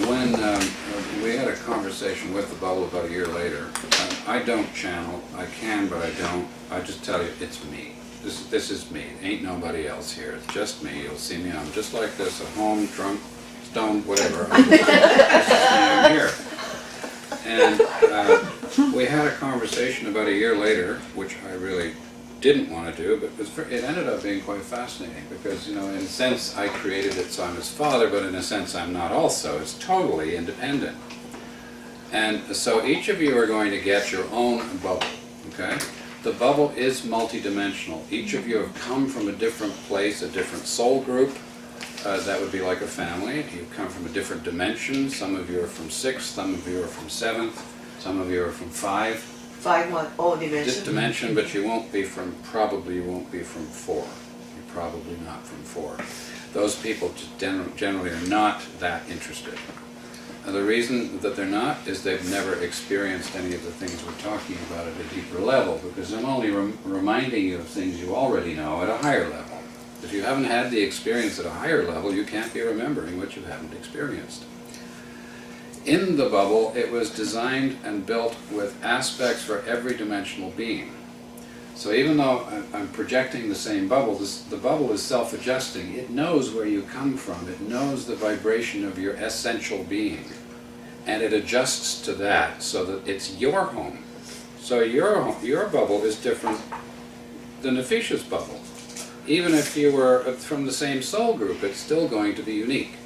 when we had a conversation with the bubble about a year later, I don't channel. I can, but I don't. I just tell you, it's me. This is me. Ain't nobody else here. It's just me. You'll see me. I'm just like this, at home, drunk, stoned, whatever. I'm here. And we had a conversation about a year later, which I really didn't want to do, but it ended up being quite fascinating because, you know, in a sense I created it, so I'm his father, but in a sense I'm not also. It's totally independent. And so each of you are going to get your own bubble, okay? The bubble is multidimensional. Each of you have come from a different place, a different soul group. That would be like a family. You've come from a different dimension. Some of you are from 6th, some of you are from 7th, some of you are from 5. 5 what? Oh, dimension? This dimension, but you won't be from, probably you won't be from 4. You're probably not from 4. Those people just generally are not that interested. And the reason that they're not is they've never experienced any of the things we're talking about at a deeper level, because I'm only reminding you of things you already know at a higher level. If you haven't had the experience at a higher level, you can't be remembering what you haven't experienced. In the bubble, it was designed and built with aspects for every dimensional being. So even though I'm projecting the same bubble, the bubble is self-adjusting. It knows where you come from. It knows the vibration of your essential being. And it adjusts to that so that it's your home. So your bubble is different than Nefisha's bubble. Even if you were from the same soul group, it's still going to be unique.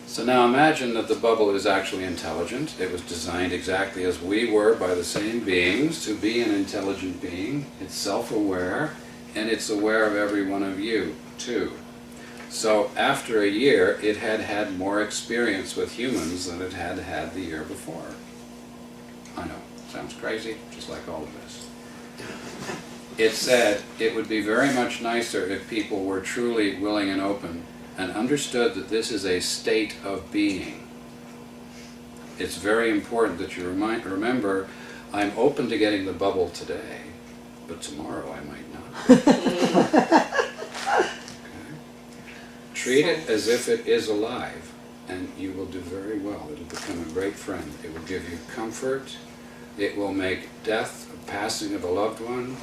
So now imagine that the bubble is actually intelligent. It was designed exactly as we were by the same beings to be an intelligent being. It's self-aware, and it's aware of every one of you, too. So after a year, it had had more experience with humans than it had had the year before. I know, sounds crazy, just like all of this. It said it would be very much nicer if people were truly willing and open and understood that this is a state of being. It's very important that you remember, I'm open to getting the bubble today, but tomorrow I might not. Okay. Treat it as if it is alive, and you will do very well. It will become a great friend. It will give you comfort. It will make death, a passing of a loved one,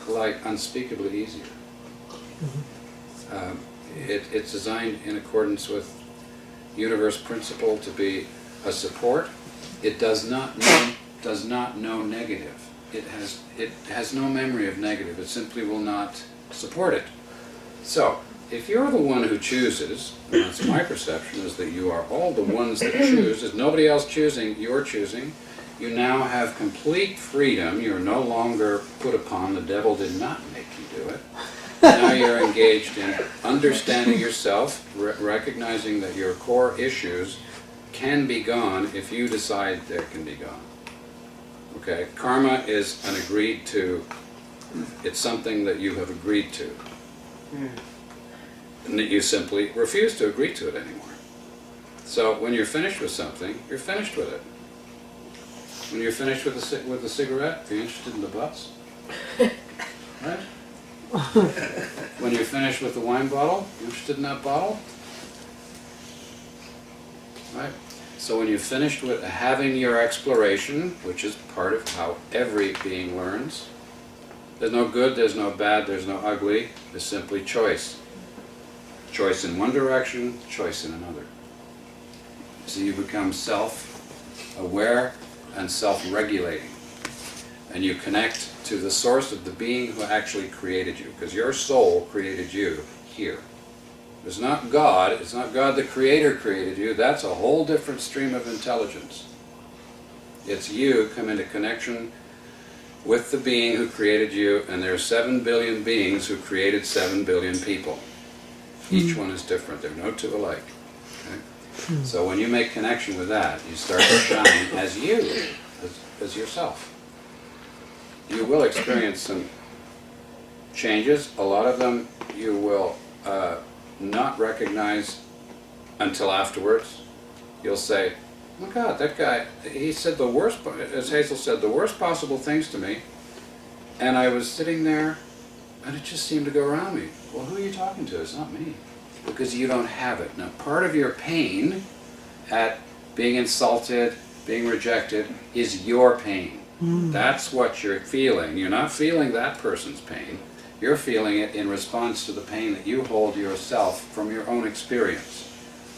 like unspeakably easier. It's designed in accordance with universe principle to be a support. It does not know negative. It has no memory of negative. It simply will not support it. So if you're the one who chooses, and that's my perception, is that you are all the ones that choose. There's nobody else choosing, you're choosing. You now have complete freedom. You're no longer put upon. The devil did not make you do it. Now you're engaged in understanding yourself, recognizing that your core issues can be gone if you decide they can be gone. Okay? Karma is an agreed to, it's something that you have agreed to. And that you simply refuse to agree to it anymore. So when you're finished with something, you're finished with it. When you're finished with the cigarette, are you interested in the butts? Right? When you're finished with the wine bottle, you interested in that bottle? Right? So when you're finished with having your exploration, which is part of how every being learns, there's no good, there's no bad, there's no ugly, there's simply choice. Choice in one direction, choice in another. So you become self-aware and self-regulating. And you connect to the source of the being who actually created you, because your soul created you here. It's not God, it's not God the Creator created you, that's a whole different stream of intelligence. It's you come into connection with the being who created you, and there are 7 billion beings who created 7 billion people. Each one is different, there are no two alike. Okay? So when you make connection with that, you start to shine as you, as yourself. You will experience some changes. A lot of them you will not recognize until afterwards. You'll say, oh my God, that guy, he said the worst, as Hazel said, the worst possible things to me, and I was sitting there and it just seemed to go around me. Well, who are you talking to? It's not me. because you don't have it. Now, part of your pain at being insulted, being rejected, is your pain. That's what you're feeling. You're not feeling that person's pain. You're feeling it in response to the pain that you hold yourself from your own experience.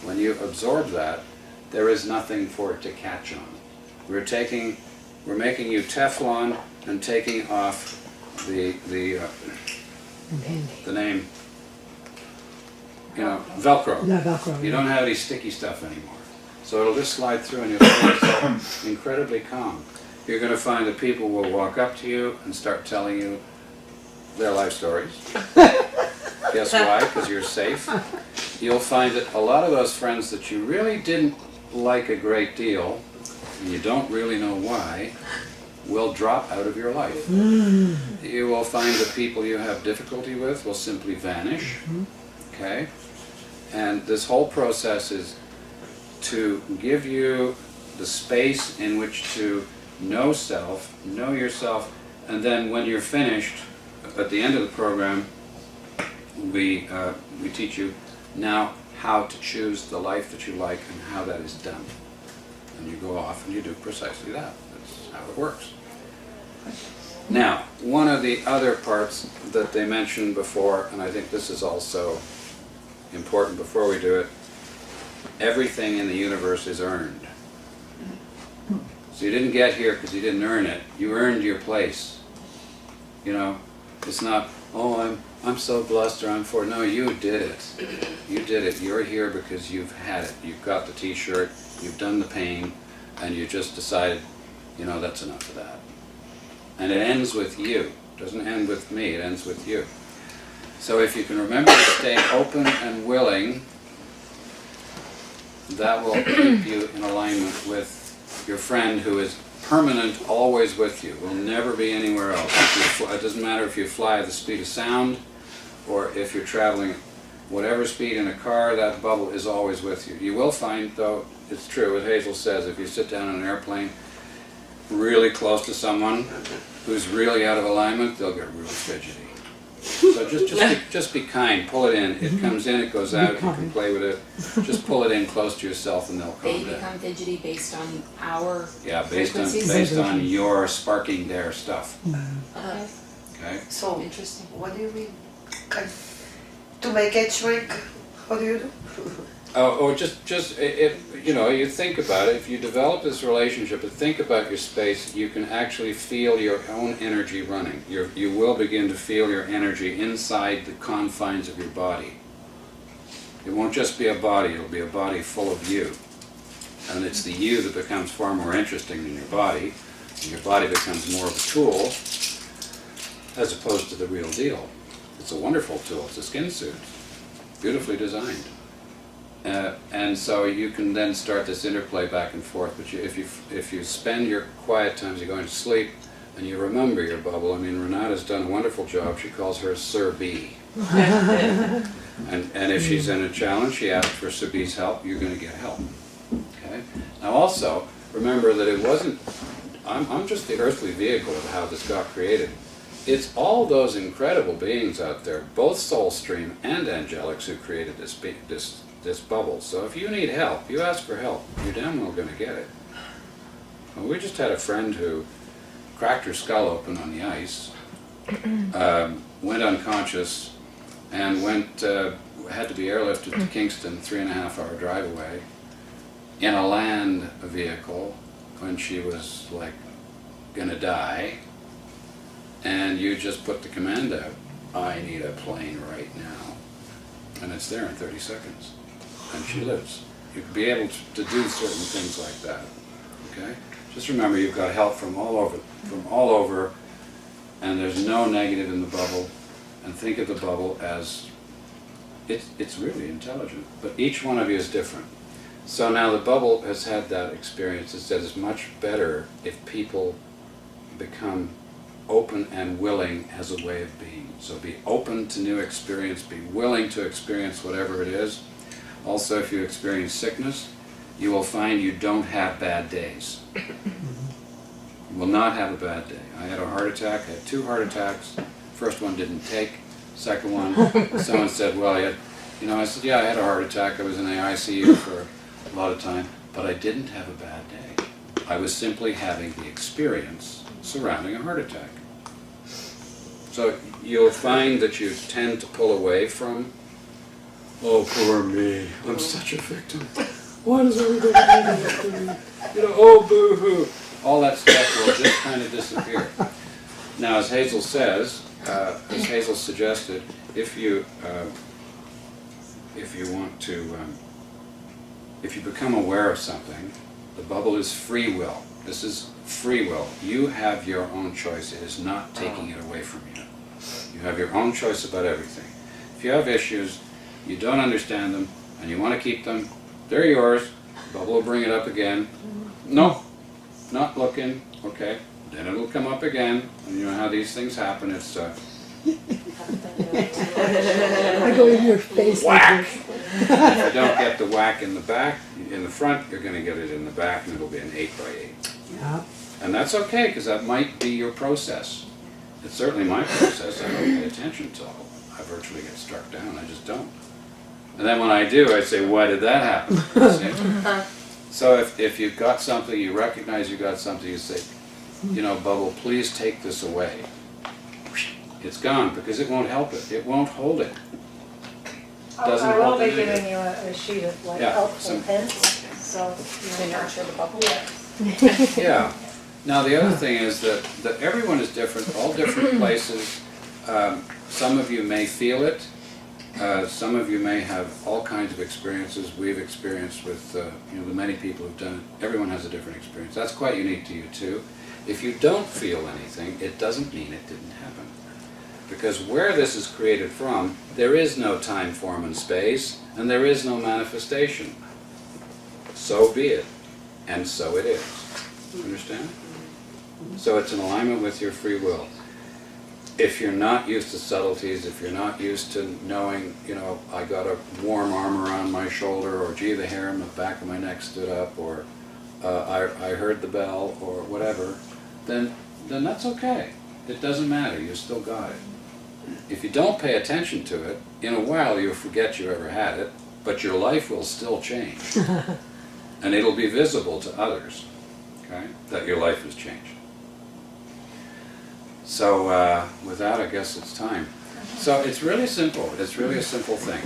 When you absorb that, there is nothing for it to catch on. We're making you Teflon and taking off the name, Velcro. Yeah, Velcro. You don't have any sticky stuff anymore. So it'll just slide through and you'll feel yourself incredibly calm. You're going to find that people will walk up to you and start telling you their life stories. Guess why? Because you're safe. You'll find that a lot of those friends that you really didn't like a great deal, and you don't really know why, will drop out of your life. You will find the people you have difficulty with will simply vanish. Okay? And this whole process is to give you the space in which to know self, know yourself, and then when you're finished, at the end of the program, we teach you now how to choose the life that you like and how that is done. And you go off and you do precisely that. That's how it works. Now, one of the other parts that they mentioned before, and I think this is also important before we do it, everything in the universe is earned. So you didn't get here because you didn't earn it. You earned your place. It's not, oh, I'm so blessed or I'm for. No, you did it. You did it. You're here because you've had it. You've got the t-shirt, you've done the pain, and you just decided, that's enough of that. And it ends with you. It doesn't end with me, it ends with you. So if you can remember to stay open and willing, that will keep you in alignment with your friend who is permanent, always with you, will never be anywhere else. It doesn't matter if you fly at the speed of sound or if you're traveling at whatever speed in a car, that bubble is always with you. You will find, though, it's true, as Hazel says, if you sit down in an airplane really close to someone who's really out of alignment, they'll get really fidgety. So just be kind, pull it in. It comes in, it goes out, you can play with it. Just pull it in close to yourself and they'll calm They down. become fidgety based on our Based on your sparking their stuff. Okay. Okay? So, Interesting. what do you mean? To make it shrink, what do you do? You think about it. If you develop this relationship and think about your space, you can actually feel your own energy running. You will begin to feel your energy inside the confines of your body. It won't just be a body, it'll be a body full of you. And it's the you that becomes far more interesting than your body. And your body becomes more of a tool as opposed to the real deal. It's a wonderful tool. It's a skin suit, beautifully designed. And so you can then start this interplay back and forth. But if you spend your quiet times, you're going to sleep, and you remember your bubble. I mean, Renata's done a wonderful job. She calls her Sir B. And if she's in a challenge, she asks for Sir B's help. You're going to get help. Okay. Now also remember that it wasn't. I'm just the earthly vehicle of how this got created. It's all those incredible beings out there, both soul stream and angelics, who created this bubble. So if you need help, you ask for help. You're damn well going to get it. Well, we just had a friend who cracked her skull open on the ice, went unconscious, and had to be airlifted to Kingston, 3.5-hour drive away, in a land vehicle when she was like going to die. And you just put the command out, I need a plane right now. And it's there in 30 seconds. And she lives. You can be able to do certain things like that. Okay? Just remember you've got help from all over, and there's no negative in the bubble. And think of the bubble as, it's really intelligent. But each one of you is different. So now the bubble has had that experience. It says it's much better if people become open and willing as a way of being. So be open to new experience, be willing to experience whatever it is. Also, if you experience sickness, you will find you don't have bad days. You will not have a bad day. I had a heart attack, I had 2 heart attacks. First one didn't take. Second one, someone said, well, You know, I said, yeah, I had a heart attack. I was in the ICU for a lot of time, but I didn't have a bad day. I was simply having the experience surrounding a heart attack. So you'll find that you tend to pull away from, oh, poor me, I'm such a victim. Why does everybody do that to me? You know, oh, boo-hoo. All that stuff will just kind of disappear. Now, as Hazel says, as Hazel suggested, if you want to, if you become aware of something, the bubble is free will. This is free will. You have your own choice. It is not taking it away from you. You have your own choice about everything. If you have issues, you don't understand them, and you want to keep them, they're yours. The bubble will bring it up again. No, not looking. Okay. Then it'll come up again. And you know how these things happen. It's I go in your face whack. like this. If you don't get the whack in the back, in the front, you're going to get it in the back, and it'll be an 8 by 8. Yeah. And that's okay, because that might be your process. It's certainly my process. I don't pay attention till I virtually get struck down. I just don't. And then when I do, I say, why did that happen? See? So if you've got something, you recognize you got something, you say, you know, bubble, please take this away. It's gone, because it won't help it. It won't hold it. Doesn't I will hold be it giving either. you a sheet of like Yeah, helpful some- hints, so. To nurture the bubble. Yeah. Yeah. Now the other thing is that everyone is different, all different places. Some of you may feel it. Some of you may have all kinds of experiences we've experienced with you know, the many people who've done it. Everyone has a different experience. That's quite unique to you too. If you don't feel anything, it doesn't mean it didn't happen. Because where this is created from, there is no time, form, and space, and there is no manifestation. So be it, and so it is. Understand? So it's in alignment with your free will. If you're not used to subtleties, if you're not used to knowing, you know, I got a warm arm around my shoulder, or gee, the hair on the back of my neck stood up, or I heard the bell, or whatever, then that's okay. It doesn't matter. You still got it. If you don't pay attention to it, in a while you'll forget you ever had it, but your life will still change. And it'll be visible to others, okay, that your life has changed. So with that, I guess it's time. So it's really simple. It's really a simple thing.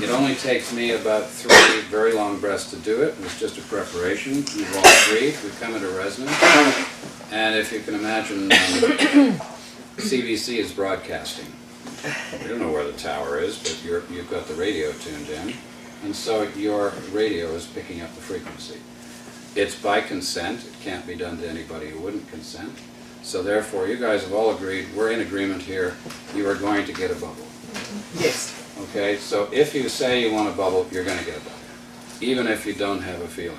It only takes me about 3 very long breaths to do it. It's just a preparation. You've all agreed. We come into resonance. And if you can imagine, CBC is broadcasting. We don't know where the tower is, but you've got the radio tuned in. And so your radio is picking up the frequency. It's by consent. It can't be done to anybody who wouldn't consent. So therefore, you guys have all agreed, we're in agreement here, you are going to get a bubble. Yes. Okay, so if you say you want a bubble, you're going to get a bubble, even if you don't have a feeling.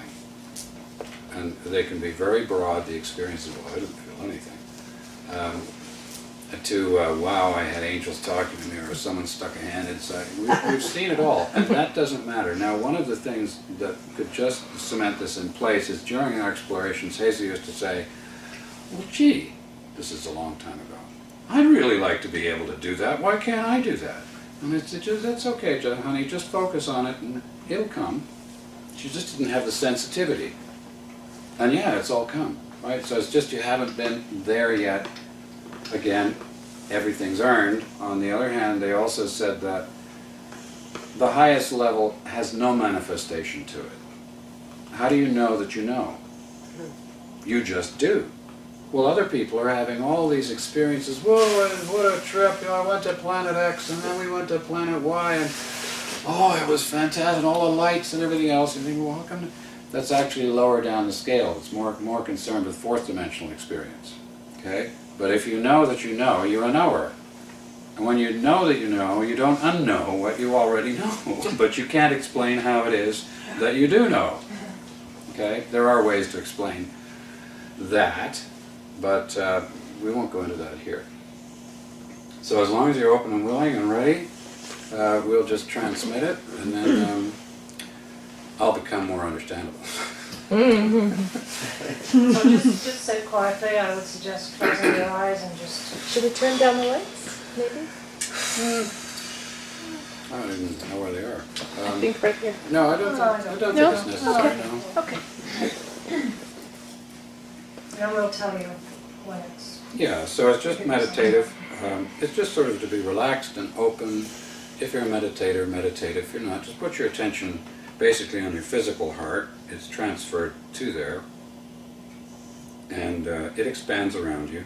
And they can be very broad, the experiences, well, I didn't feel anything. Wow, I had angels talking to me, or someone stuck a hand inside. We've seen it all, and that doesn't matter. Now, one of the things that could just cement this in place is during our explorations, Hazel used to say, well, gee, this is a long time ago. I'd really like to be able to do that. Why can't I do that? And it's just, that's okay, honey, just focus on it and it'll come. She just didn't have the sensitivity. And yeah, it's all come, right? So it's just you haven't been there yet. Again, everything's earned. On the other hand, they also said that the highest level has no manifestation to it. How do you know that you know? You just do. Well, other people are having all these experiences. Whoa, what a trip. You know, I went to planet X and then we went to planet Y and oh, it was fantastic. All the lights and everything else. And you think, well, how come? That's actually lower down the scale. It's more concerned with fourth dimensional experience. Okay? But if you know that you know, you're a knower. And when you know that you know, you don't unknow what you already know. But you can't explain how it is that you do know. Okay? There are ways to explain that, but we won't go into that here. So as long as you're open and willing and ready, we'll just transmit it, and then I'll become more understandable. So just sit quietly, I would suggest closing your eyes and just. Should we turn down the lights, maybe? I don't even know where they are. I think right here. No, I don't No, think, I don't No? think it's necessary, no. Okay. And we'll tell you when it's. Yeah, so it's just meditative. It's just sort of to be relaxed and open. If you're a meditator, meditate. If you're not, just put your attention basically on your physical heart. It's transferred to there. And it expands around you.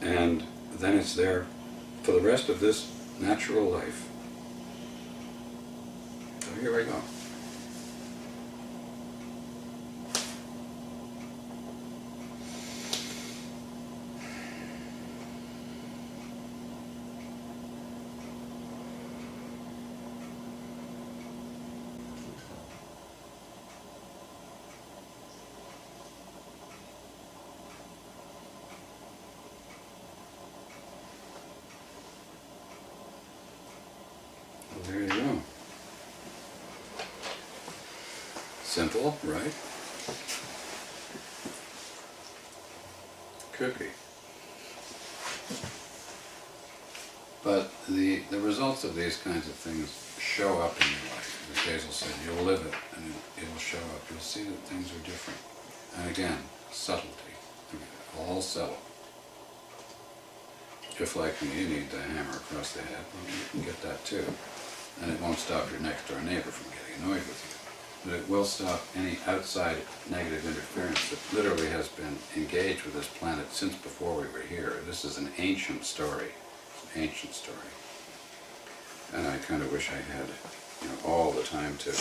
And then it's there for the rest of this natural life. So here we go. There you go. Simple, right? Cookie. But the results of these kinds of things show up in your life. As Hazel said, you'll live it and it'll show up. You'll see that things are different. And again, subtlety. All subtle. If like me, you need the hammer across the head, well, you can get that too. And it won't stop your next door neighbor from getting annoyed with you. But it will stop any outside negative interference that literally has been engaged with this planet since before we were here. This is an ancient story. It's an ancient story. And I kind of wish I had, all the time to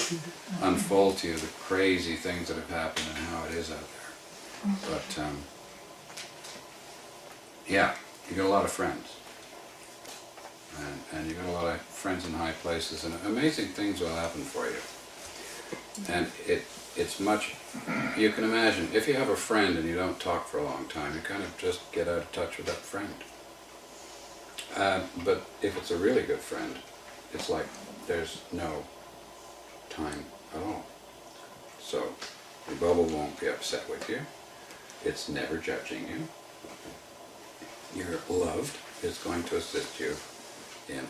unfold to you the crazy things that have happened and how it is out there. But, yeah, you get a lot of friends. And you get a lot of friends in high places, and amazing things will happen for you. And it's much, you can imagine, if you have a friend and you don't talk for a long time, you kind of just get out of touch with that friend. But if it's a really good friend, it's like there's no time at all. So the bubble won't be upset with you. It's never judging you. You're loved. It's going to assist you in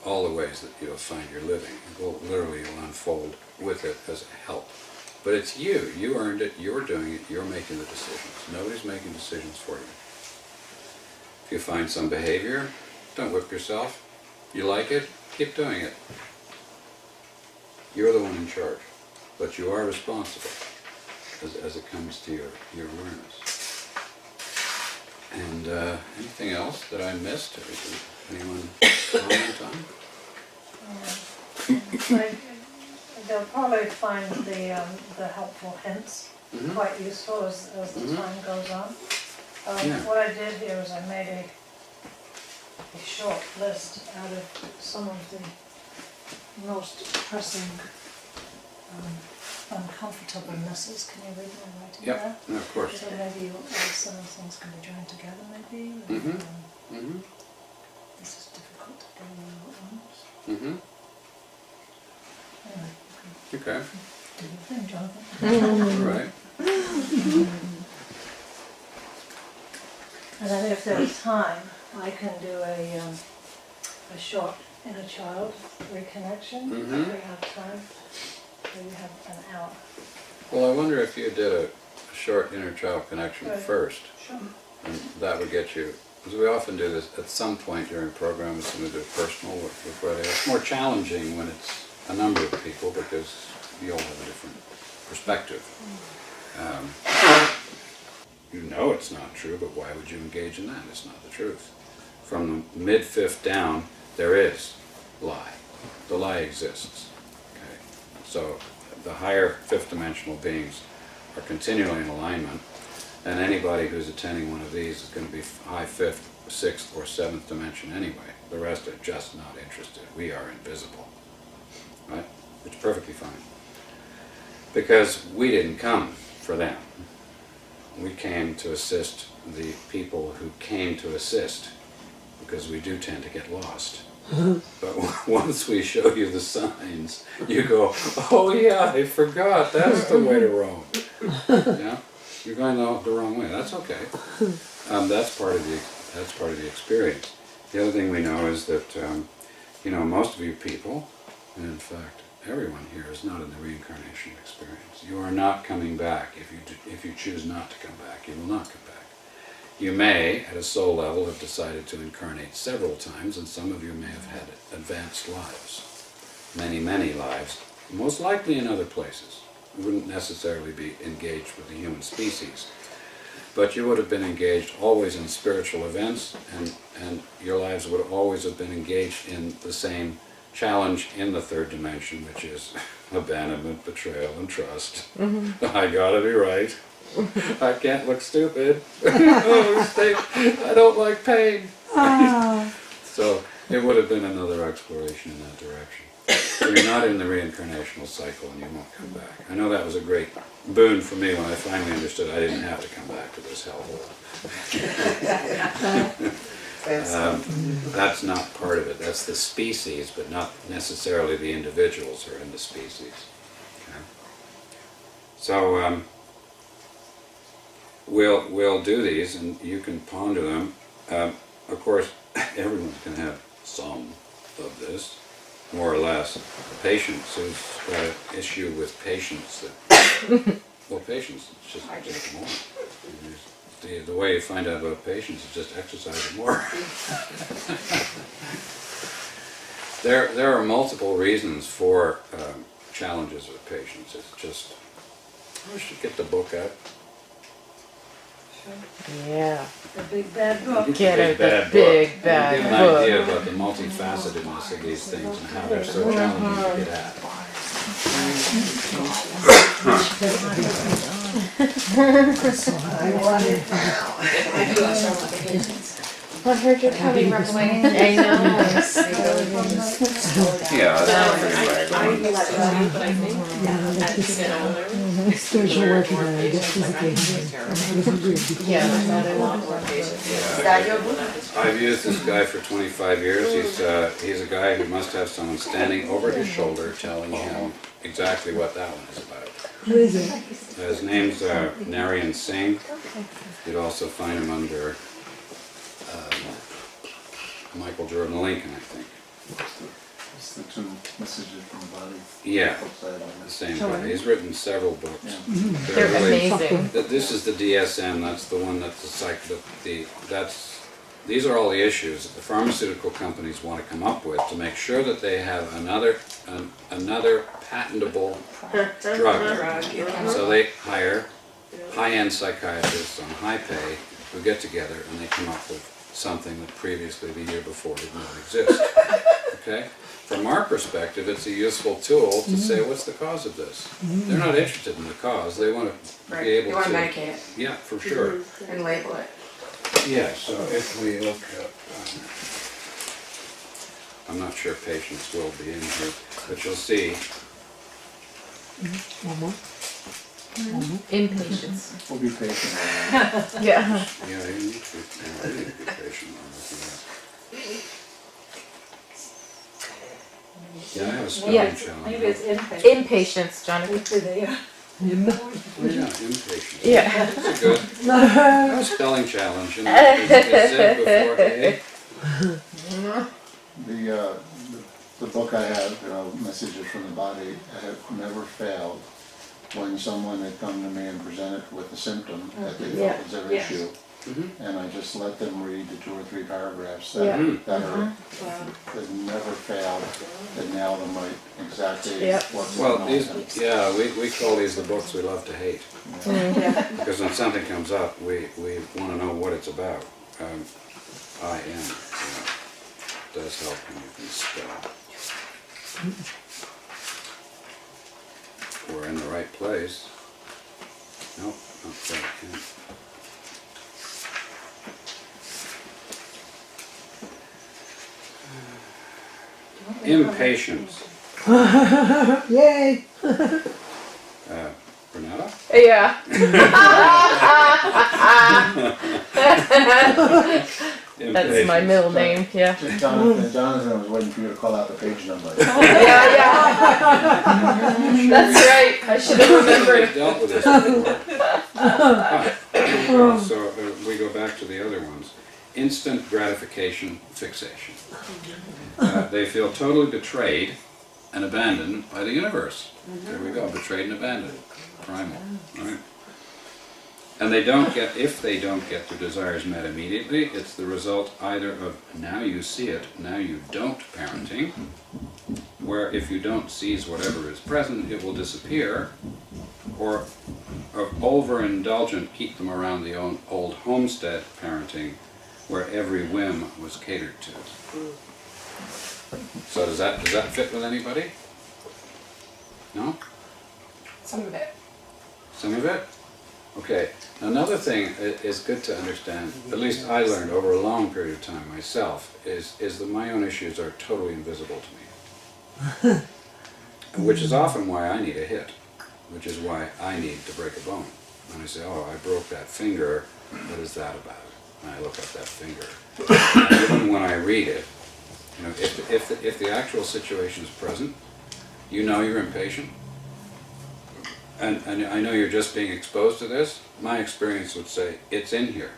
all the ways that you'll find you're living. It will literally unfold with it as a help. But it's you. You earned it. You're doing it. You're making the decisions. Nobody's making decisions for you. If you find some behavior, don't whip yourself. You like it, keep doing it. You're the one in charge. But you are responsible as it comes to your awareness. And anything else that I missed? Or anyone comment on? They'll probably find the helpful hints quite useful as the time goes on. Yeah. What I did here was I made a short list out of some of the most pressing uncomfortablenesses. Can you read my writing there? Yep, no, of course. So maybe some of the things can be joined together maybe. This is difficult to do all at once. Anyway, Okay. do your thing, Jonathan. All right. And then if there's time, I can do a short inner child reconnection, if we have time. We have an hour. Well, I wonder if you did a short inner child connection Right. first. Sure. And that would get you, because we often do this at some point during programs, when we do personal with where it's more challenging when it's a number of people because you all have a different perspective. You know it's not true, but why would you engage in that? It's not the truth. From the mid-fifth down, there is lie. The lie exists. Okay? So the higher fifth dimensional beings are continually in alignment, and anybody who's attending one of these is going to be high fifth, sixth, or seventh dimension anyway. The rest are just not interested. We are invisible. Right? Which is perfectly fine. Because we didn't come for them. We came to assist the people who came to assist, because we do tend to get lost. But once we show you the signs, you go, oh yeah, I forgot, that's the way to roam. Yeah? You're going the wrong way, that's okay. That's part of the experience. The other thing we know is that, most of you people, and in fact, everyone here is not in the reincarnation experience. You are not coming back. If you choose not to come back, you will not come back. You may, at a soul level, have decided to incarnate several times, and some of you may have had advanced lives. Many, many lives, most likely in other places. You wouldn't necessarily be engaged with the human species, but you would have been engaged always in spiritual events, and your lives would always have been engaged in the same challenge in the third dimension, which is abandonment, betrayal, and trust. I gotta be right. I can't look stupid. I don't like pain. So it would have been another exploration in that direction. So you're not in the reincarnational cycle and you won't come back. I know that was a great boon for me when I finally understood I didn't have to come back to this hellhole. That's not part of it. That's the species, but not necessarily the individuals who are in the species. Okay? So we'll do these, and you can ponder them. Of course, everyone's going to have some of this, more or less. Patience is an issue with patience. Well, patience is just more. The way you find out about patience is just exercise it more. There are multiple reasons for challenges with patience. It's just, I should get the book out. Yeah. The big bad book. Get Big out bad the big book. bad Give an idea about the multifacetedness of these things and how they're so challenging to get at. I heard you're coming from Wayne. I know. Yeah, Spiritual work and I guess physically. Yeah, that's a lot more Is that your book? I've used this guy for 25 years. He's a guy who must have someone standing over his shoulder telling him exactly what that one is about. Who is it? His name's Narayan Singh. You'd also find him under Michael Jordan Lincoln, I think. It's the two messages from the body. Yeah, Upside down. the same guy. He's written several books. Yeah. They're really- amazing. This is the DSM. That's the one that's these are all the issues that the pharmaceutical companies want to come up with to make sure that they have another patentable drug. So they hire high-end psychiatrists on high pay who get together and they come up with something that previously, the year before, did not exist. Okay? From our perspective, it's a useful tool to say, what's the cause of this? They're not interested in the cause. They want to be able to... You want to medicate it Yeah, for sure. and label it. Yeah, so if we look at... I'm not sure patience will be in here, but you'll see... One more? Impatience. We'll be patient. Yeah. Yeah, you need to be patient on this. Yeah, I have a spelling Yeah. challenge. Maybe it's impatient. Impatience, Jonathan. With the, Oh, yeah, impatient. Yeah. That's a good a spelling challenge. And as said before, The book I have, Messages from the Body, have never failed when someone had come to me and presented with a symptom that they Yeah. felt was their Yes. issue. Mhm. And I just let them read the 2 or 3 paragraphs Yeah. that never failed, that nailed them right exactly Yeah. what's well, going on. we call these the books we love to hate. Because when something comes up, we want to know what it's about. I am. Does help when you can spell. We're in the right place. Nope, not quite. Impatience. Yay! Renata? Yeah. That's my middle name, yeah. Jonathan was waiting for you to call out the page number. Yeah, yeah. That's right. I should have remembered. We've dealt with this before. So we go back to the other ones. instant gratification fixation. They feel totally betrayed and abandoned by the universe. There we go, betrayed and abandoned, primal, right? And they don't get, if they don't get their desires met immediately, it's the result either of now you see it, now you don't parenting, where if you don't seize whatever is present, it will disappear, or of overindulgent keep them around the old homestead parenting, where every whim was catered to. So does that fit with anybody? No? Some of it. Some of it? Okay. Now another thing is good to understand, at least I learned over a long period of time myself, is that my own issues are totally invisible to me. Which is often why I need a hit, which is why I need to break a bone. And I say, oh, I broke that finger, what is that about? And I look at that finger. And even when I read it, you know, if the actual situation is present, you know you're impatient, and I know you're just being exposed to this, my experience would say, it's in here.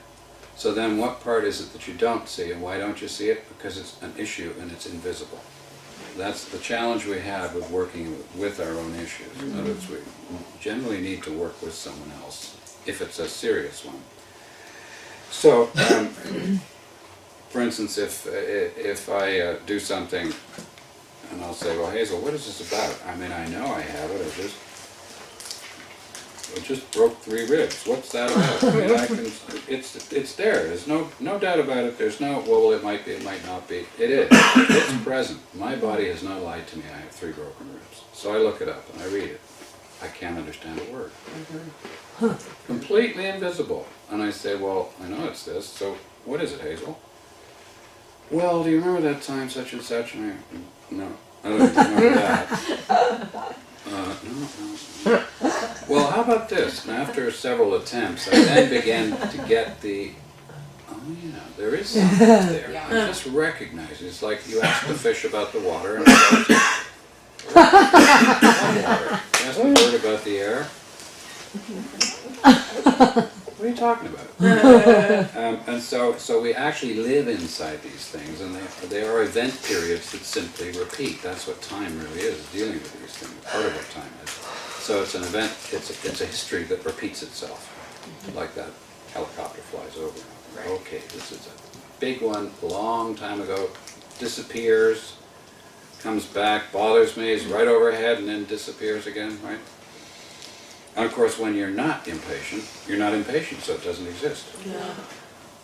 So then what part is it that you don't see, and why don't you see it? Because it's an issue and it's invisible. That's the challenge we have with working with our own issues. In other words, we generally need to work with someone else, if it's a serious one. So, for instance, if I do something, and I'll say, well, Hazel, what is this about? I mean, I know I have it, I just broke 3 ribs. What's that about? I mean, it's there. There's no doubt about it. There's no, well, it might be, it might not be. It is. It's present. My body has not lied to me. I have 3 broken ribs. So I look it up and I read it. I can't understand a word. Completely invisible. And I say, well, I know it's this, so what is it, Hazel? Well, do you remember that time such and such? And no, I don't remember that. No. Well, how about this? And after several attempts, I then began to get the, oh yeah, there is something there. Yeah. I just recognize it. It's like you ask the fish about the water, and it goes, water. You ask the bird about the air. What are you talking about? And so we actually live inside these things, and they are event periods that simply repeat. That's what time really is, dealing with these things, part of what time is. So it's an event, it's a history that repeats itself, like that helicopter flies over. Right. Okay, this is a big one, a long time ago, disappears, comes back, bothers me, is right overhead, and then disappears again, right? And of course, when you're not impatient, so it doesn't exist. Yeah.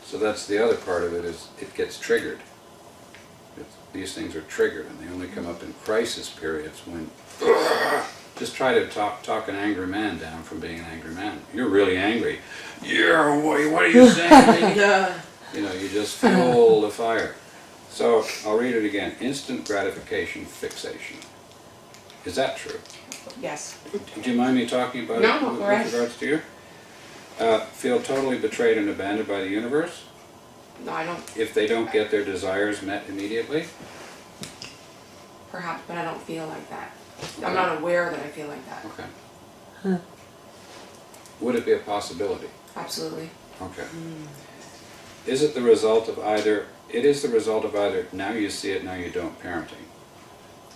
So that's the other part of it, is it gets triggered. These things are triggered, and they only come up in crisis periods when, just try to talk an angry man down from being an angry man. You're really angry. Yeah, what are you saying? You know, you just fuel the fire. So, I'll read it again. Instant gratification fixation. Is that true? Yes. Do you mind me talking about No, it go ahead. with regards to you? Feel totally betrayed and abandoned by the universe No, I don't, if they don't get their desires met immediately? perhaps, but I don't feel like that. I'm not aware that I feel like that. Okay. Would it be a possibility? Absolutely. Okay. Is it the result of either, it is the result of either now you see it, now you don't parenting.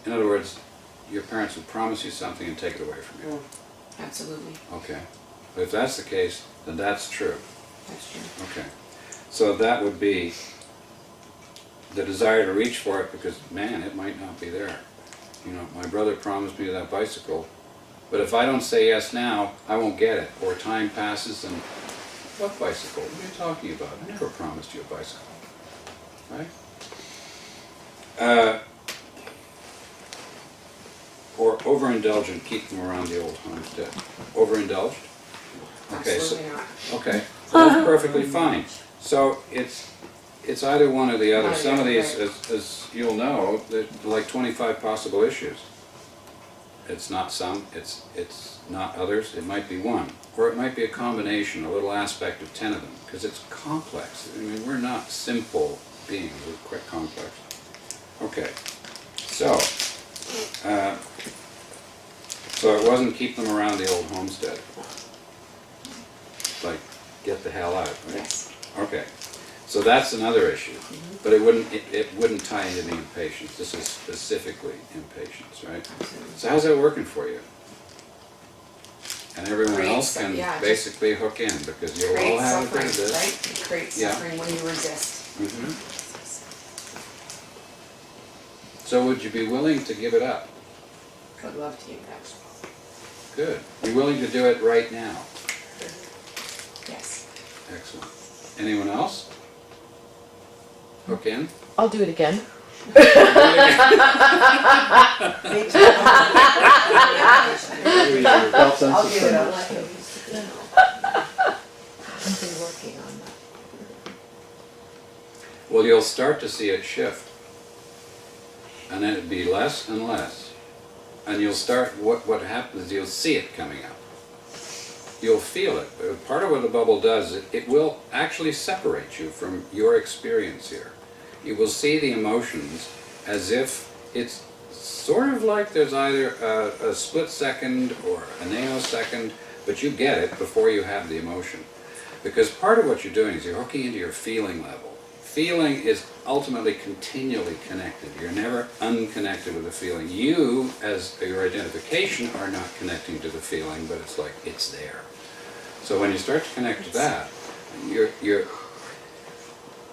In other words, your parents would promise you something and take it away from you. Absolutely. Okay. But if that's the case, then that's true. That's true. Okay. So that would be the desire to reach for it because, man, it might not be there. You know, my brother promised me that bicycle, but if I don't say yes now, I won't get it. Or time passes and, what bicycle? What are you talking about? I never promised you a bicycle. Right? Or overindulgent, keep them around the old homestead. Overindulged? Okay, so, Absolutely not. okay, so that's perfectly fine. So it's either one or the other. Oh, Some of yeah, these, right. as you'll know, there's like 25 possible issues. It's not some, it's not others, it might be one. Or it might be a combination, a little aspect of 10 of them, because it's complex. I mean, we're not simple beings, we're quite complex. Okay, so it wasn't keep them around the old homestead. Like, get the hell out, right? Yes. Okay. So that's another issue. But it wouldn't tie into the impatience. This is specifically impatience, right? So how's that working for you? And everyone else Creates, can yeah, just basically hook in, because you'll all Creates have a bit suffering, of this. right? It creates Yeah. suffering when you resist. Mhm. So would you be willing to give it up? I would love to do that. Good. You're willing to do it right now? Yes. Excellent. Anyone else? Hook in? I'll do it again. Me too. Felt sense I'll of give it up. purpose. I've been working on that. Well, you'll start to see it shift. And then it'd be less and less. And you'll start, what happens is you'll see it coming up. You'll feel it. Part of what the bubble does, it will actually separate you from your experience here. You will see the emotions as if it's sort of like there's either a split second or a nanosecond, but you get it before you have the emotion. Because part of what you're doing is you're hooking into your feeling level. Feeling is ultimately continually connected. You're never unconnected with the feeling. You, as your identification, are not connecting to the feeling, but it's like it's there. So when you start to connect to that,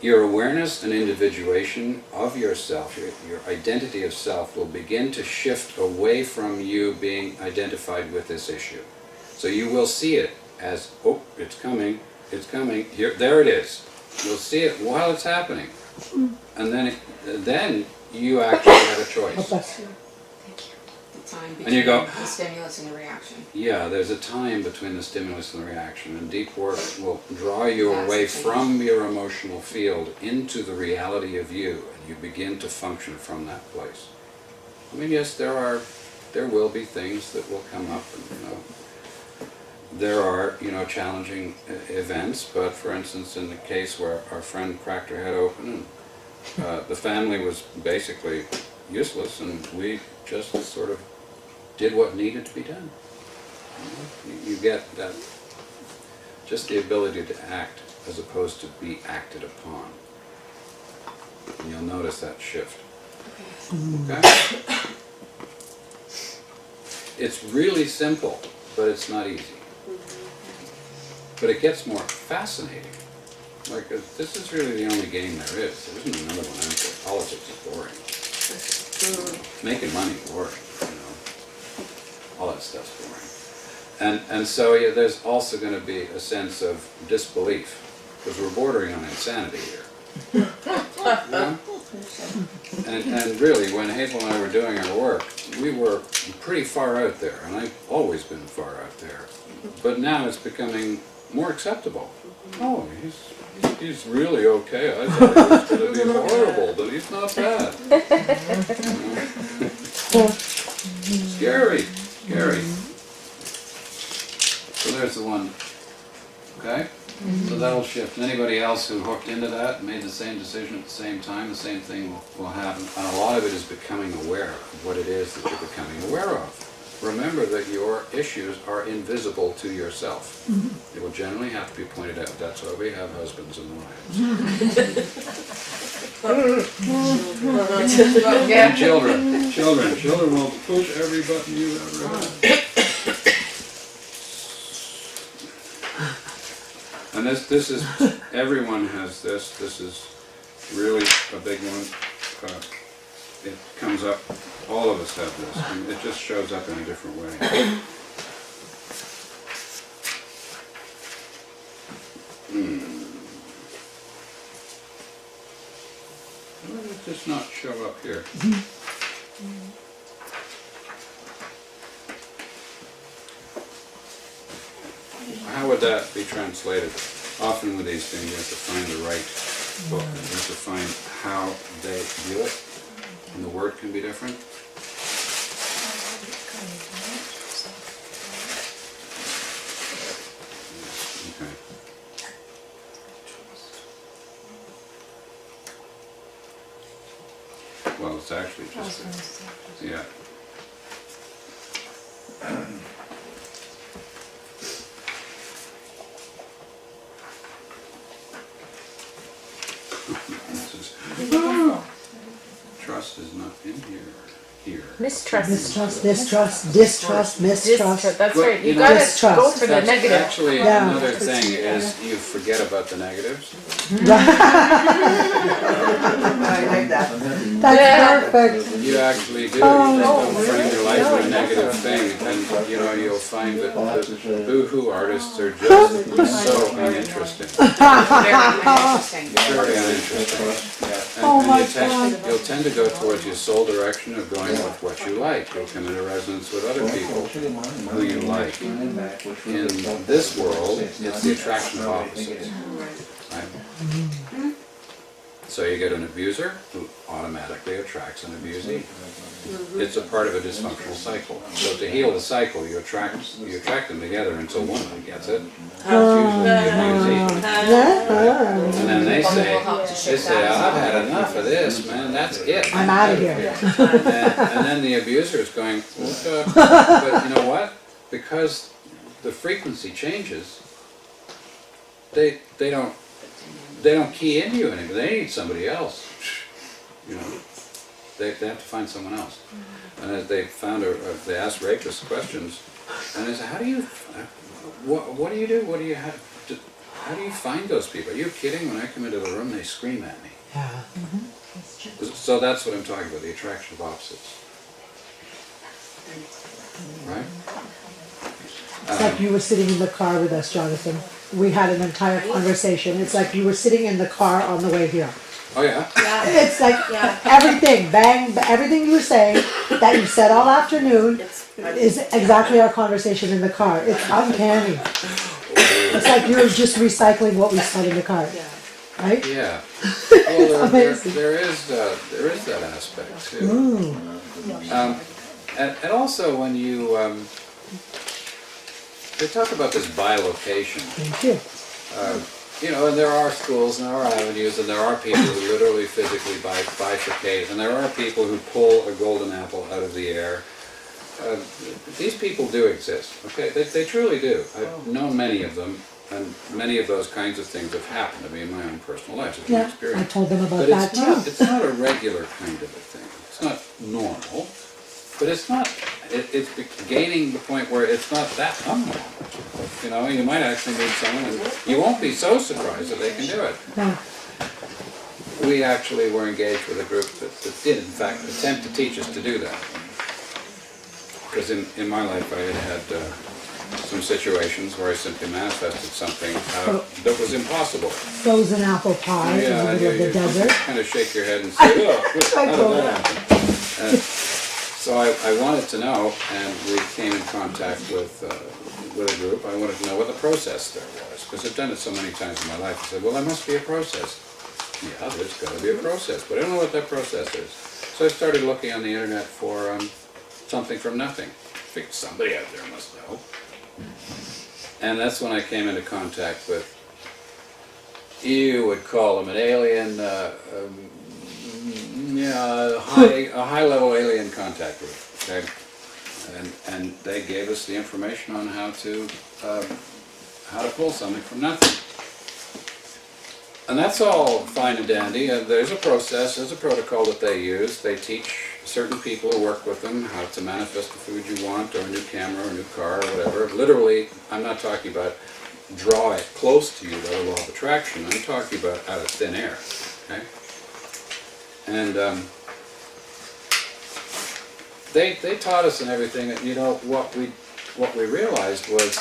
your awareness and individuation of yourself, your identity of self, will begin to shift away from you being identified with this issue. So you will see it as, oh, it's coming, here, there it is. You'll see it while it's happening. And then you actually have a choice. The time And you go, between the stimulus and the reaction. Yeah, there's a time between the stimulus and the reaction, and deep work will draw you That's away the thing. from your emotional field into the reality of you, and you begin to function from that place. I mean, yes, there will be things that will come up, and there are, challenging events, but for instance, in the case where our friend cracked her head open, and the family was basically useless, and we just sort of did what needed to be done. You get that, just the ability to act as opposed to be acted upon. And you'll notice that shift. Okay? It's really simple, but it's not easy. But it gets more fascinating. Like, this is really the only game there is. There isn't another one out there. Politics is boring. Making money is boring, All that stuff's boring. And so there's also going to be a sense of disbelief, because we're bordering on insanity here. And really, when Hazel and I were doing our work, we were pretty far out there, and I've always been far out there. But now it's becoming more acceptable. Oh, he's really okay. I thought he was going to be horrible, but he's not bad. Scary. So there's the one. Okay? So that'll shift. Anybody else who hooked into that and made the same decision at the same time, the same thing will happen. And a lot of it is becoming aware of what it is that you're becoming aware of. Remember that your issues are invisible to yourself. They will generally have to be pointed out. That's why we have husbands and wives. And children will push every button you ever had. And this is, everyone has this. This is really a big one. It comes up, all of us have this, and it just shows up in a different way. Why would it just not show up here? How would that be translated? Often with these things you have to find the right book. You have to find how they view it. And the word can be different. Okay. Well, it's actually just yeah. Trust is not in here. Mistrust. Mistrust, mistrust. That's Well, right, you you know, gotta Distrust. go for the That's negative. actually Yeah. another thing is you forget about the negatives. I like that. That's perfect. You actually do. Oh, You don't really? frame your life No, as a it negative thing, and you know you'll find that the boo-hoo artists are just so uninteresting. Very interesting. Very uninteresting. And, Oh and my you'll tend to go towards your sole direction of going with what you like. You'll come into resonance with other people who you like. In this world, it's the attraction of opposites. Right? So you get an abuser who automatically attracts an abusee. It's a part of a dysfunctional cycle. So to heal the cycle, you attract them together until one of them gets it. It's usually the abusee. And then they say, I've had enough of this, man, that's it. I'm out of here. And then the abuser is going, but you know what? Because the frequency changes, they don't key into you anymore. They need somebody else. You know, they have to find someone else. And as they found they asked rapists questions, and they said, how do you, what do you do? What do you have? How do you find those people? Are you kidding? When I come into the room, they scream at me. Yeah. So that's what I'm talking about, the attraction of opposites. Right? It's like you were sitting in the car with us, Jonathan. We had an entire conversation. It's like you were sitting in the car on the way here. Oh yeah? It's like everything, everything you were saying that you said all afternoon is exactly our conversation in the car. It's uncanny. It's like you were just recycling what we said in the car, right? Yeah. Well, Amazing. there is that aspect too. And also when you, they talk about this bilocation. Thank you. You know, and there are schools and there are avenues and there are people who literally physically bifurcate and there are people who pull a golden apple out of the air. These people do exist, okay? They truly do. I've known many of them, and many of those kinds of things have happened to me in my own personal life. It's an Yeah, experience. I told them about But that too. it's not a regular kind of a thing. It's not normal, but it's not. It's gaining the point where it's not that abnormal. You know, you might actually meet someone, and you won't be so surprised that they can do it. No. We actually were engaged with a group that did, in fact, attempt to teach us to do that. Because in my life I had some situations where I simply manifested something that was impossible. Frozen apple pie in the middle of the desert. Kind of shake your head and say, oh, how did that happen? So I wanted to know, and we came in contact with a group. I wanted to know what the process there was, because I've done it so many times in my life. I said, well, there must be a process. Yeah, there's got to be a process, but I don't know what that process is. So I started looking on the internet for something from nothing. I figured somebody out there must know. And that's when I came into contact with, you would call them an alien, a high-level alien contact group. Okay? And they gave us the information on how to pull something from nothing. And that's all fine and dandy. There's a process, there's a protocol that they use. They teach certain people who work with them how to manifest the food you want, or a new camera, or a new car, or whatever. Literally, I'm not talking about draw it close to you by the law of attraction. I'm talking about out of thin air. Okay? And they taught us and everything. And you know what we realized was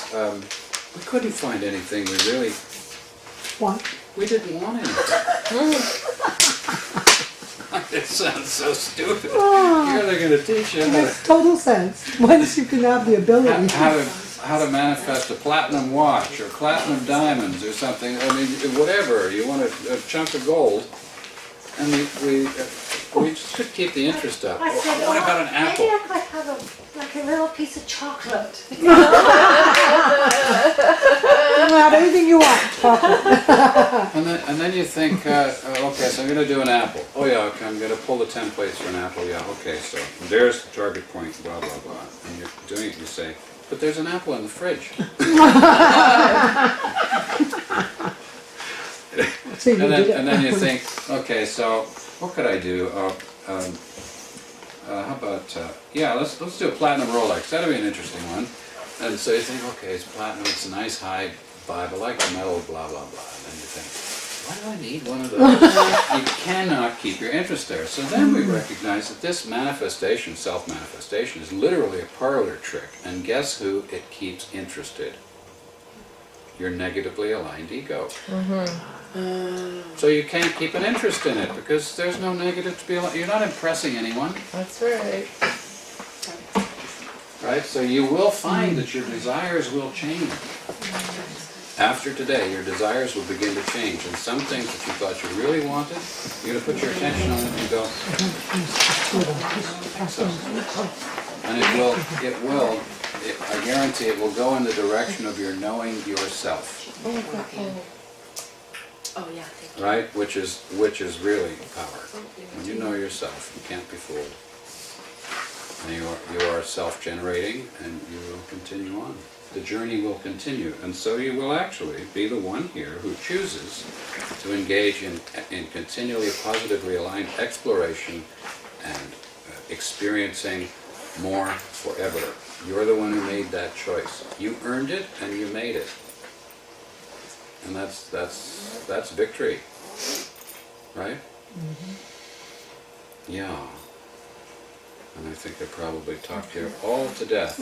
we couldn't find anything we really. What? We didn't want anything. It sounds so stupid. Here they're going to teach you It makes total sense. Once you can have the ability. how to manifest a platinum watch or platinum diamonds or something. I mean, whatever. You want a chunk of gold. And we just could keep the interest up. I said, What about an apple? Maybe I could have like a little piece of chocolate. You can have anything you want, chocolate. And then you think, okay, so I'm going to do an apple. Oh yeah, okay, I'm going to pull the templates for an apple. Yeah, okay, so there's the target point, blah, blah, blah. And you're doing it, you say, but there's an apple in the fridge. So you did it. And then you think, okay, so what could I do? how about, yeah, let's do a platinum Rolex. That'd be an interesting one. And so you think, okay, it's platinum, it's a nice high vibe, I like the metal, blah, blah, blah. And then you think, why do I need one of those? You cannot keep your interest there. So then we recognize that this manifestation, self-manifestation, is literally a parlor trick. And guess who it keeps interested? Your negatively aligned ego. So you can't keep an interest in it because there's no negative to be aligned. You're not impressing anyone. That's right. Right? So you will find that your desires will change. After today, your desires will begin to change. And some things that you thought you really wanted, you're going to put your attention on it and go, so. And I guarantee it will go in the direction of your knowing yourself. Oh yeah, thank you. Right? Which is really power. When you know yourself, you can't be fooled. And you are self-generating, and you will continue on. The journey will continue, and so you will actually be the one here who chooses to engage in continually positively aligned exploration and experiencing more forever. You're the one who made that choice. You earned it, and you made it. And that's victory, right? Yeah. And I think I probably talked here all to death.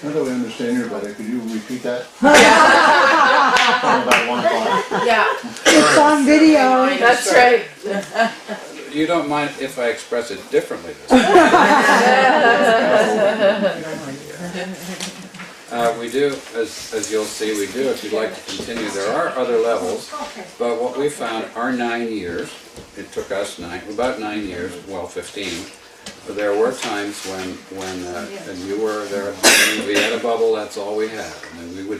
Now that we understand you better, could you repeat that? About 1 o'clock. Yeah. It's on video. That's right. You don't mind if I express it differently this time? We do, as you'll see, we do, if you'd like to continue. There are other levels, but what we found are 9 years. It took us about 9 years, well, 15. But there were times when and you were there at the beginning, we had a bubble, that's all we had. And then we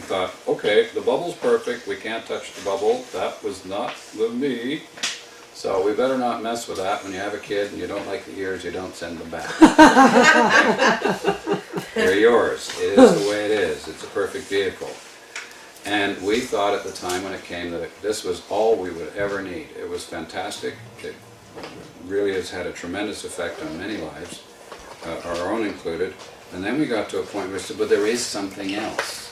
thought, okay, the bubble's perfect, we can't touch the bubble, that was not the me. So we better not mess with that. When you have a kid and you don't like the ears, you don't send them back. They're yours. It is the way it is. It's a perfect vehicle. And we thought at the time when it came that this was all we would ever need. It was fantastic. It really has had a tremendous effect on many lives, our own included. And then we got to a point where we said, but there is something else.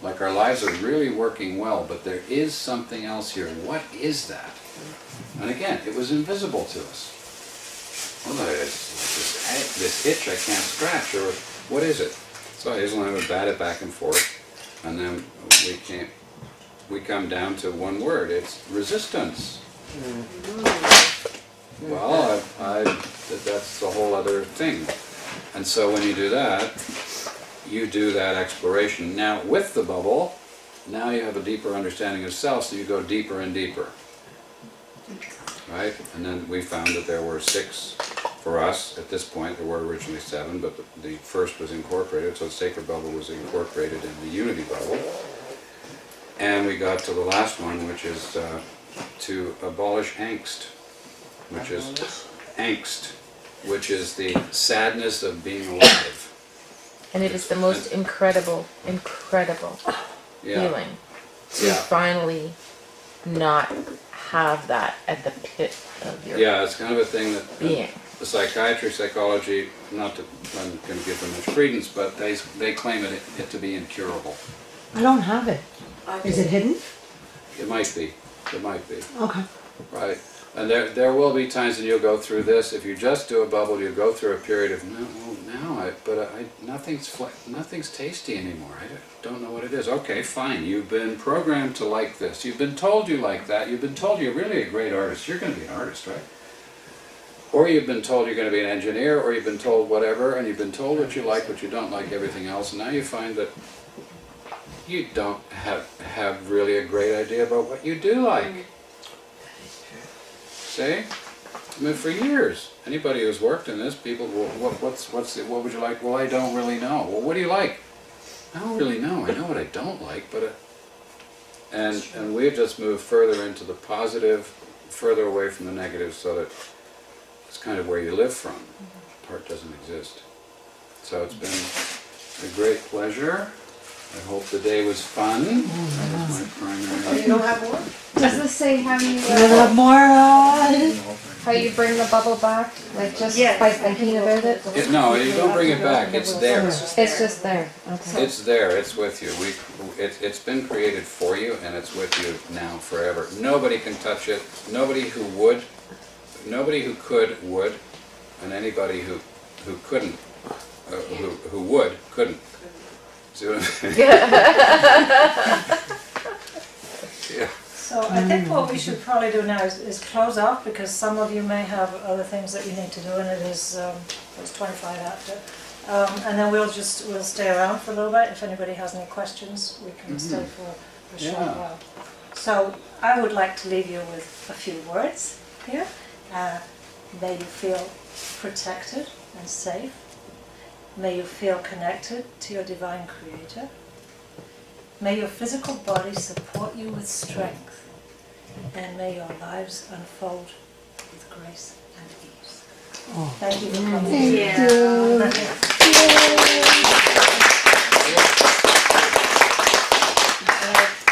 Like our lives are really working well, but there is something else here. What is that? And again, it was invisible to us. Well, it's like this itch I can't scratch, or what is it? So Hazel and I would bat it back and forth, and then we come down to one word. It's resistance. Well, that's a whole other thing. And so when you do that exploration. Now with the bubble, now you have a deeper understanding of self, so you go deeper and deeper. Right? And then we found that there were 6 for us at this point. There were originally 7, but the first was incorporated, so the sacred bubble was incorporated in the unity bubble. And we got to the last one, which is to abolish angst, which is the sadness of being alive. And it is the most incredible feeling to finally not have that at the pit of your it's kind of a thing that being. The psychiatry, psychology, I'm going to give them much credence, but they claim it to be incurable. I don't have it. Is it hidden? It might be. Okay. Right. And there will be times when you'll go through this. If you just do a bubble, you'll go through a period of nothing's tasty anymore. I don't know what it is. Okay, fine. You've been programmed to like this. You've been told you like that. You've been told you're really a great artist. You're going to be an artist, right? Or you've been told you're going to be an engineer, or you've been told whatever, and you've been told what you like, what you don't like, everything else. And now you find that you don't have really a great idea about what you do like. See? I mean, for years, anybody who's worked in this, people, well, what would you like? Well, I don't really know. Well, what do you like? I don't really know. I know what I don't like, but and we've just moved further into the positive, further away from the negative, so that it's kind of where you live from. Part doesn't exist. So it's been a great pleasure. I hope the day was fun. That was my primary. Oh, you don't have more? Does this say how you, You wanna have more, how you bring the bubble back, like just Yeah. by thinking about it? No, you don't bring it back, it's there. It's just there, okay. It's there, it's with you. It's been created for you and it's with you now forever. Nobody can touch it, nobody who could would, and anybody who couldn't, who would, couldn't. See what I mean? Yeah. So I think what we should probably do now is close off, because some of you may have other things that you need to do, and it's 25 after. And then we'll stay around for a little bit. If anybody has any questions, we can stay for a short Yeah. while. So I would like to leave you with a few words here. May you feel protected and safe. May you feel connected to your divine creator. May your physical body support you with strength. And may your lives unfold with grace and ease. Thank you for coming. Thank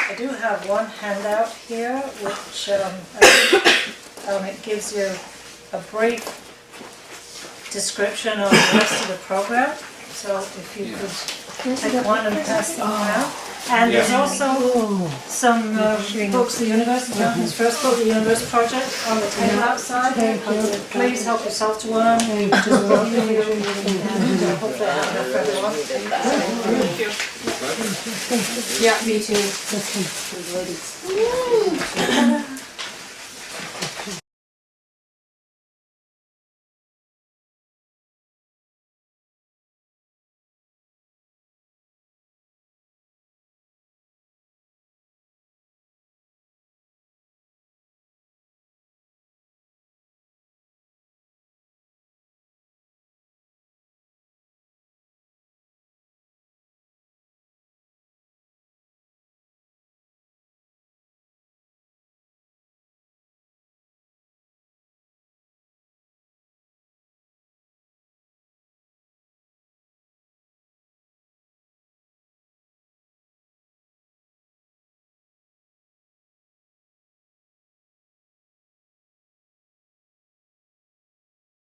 I do have one handout here, which it gives you a brief description of the rest of the program. So if you could take one and pass them around. And there's also some books, the Universe, Jonathan's first book, the Universe Project, on the table outside. Please help yourself to one. Just welcome you. And hopefully I have enough for everyone. Yeah, me too.